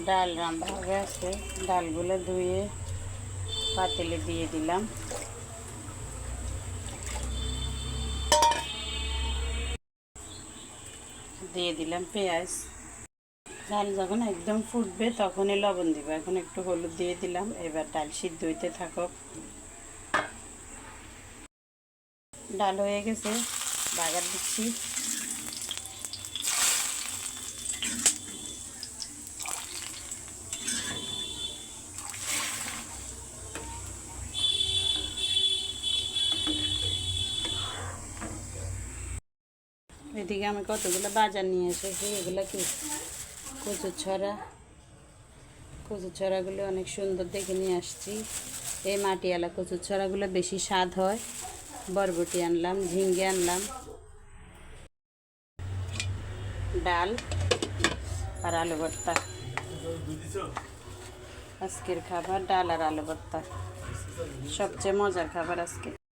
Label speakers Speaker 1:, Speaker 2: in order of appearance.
Speaker 1: ডাল রান্না হয়ে আছে, ডালগুলো ধুয়ে পাতিলে দিয়ে দিলাম। দিয়ে দিলাম পেঁয়াজ। ডাল যখন একদম ফুটবে তখনই লবণ দিব। এখন একটু হলুদ দিয়ে দিলাম। এবার ডাল সিদ্ধ হইতে থাকুক। ডাল হয়ে গেছে, বাগার দিচ্ছি। এদিকে আমি কতগুলো বাজার নিয়ে এসেছি। এগুলো কি কচুর ছড়াগুলো অনেক সুন্দর দেখে নিয়ে আসছি। এই মাটিওয়ালা কচুর ছড়াগুলো বেশি স্বাদ হয়। বরবটি আনলাম, ঝিঙ্গে আনলাম, ডাল আর আলু ভর্তা। আজকের খাবার ডাল আর আলু ভর্তা, সবচেয়ে মজার খাবার আজকে।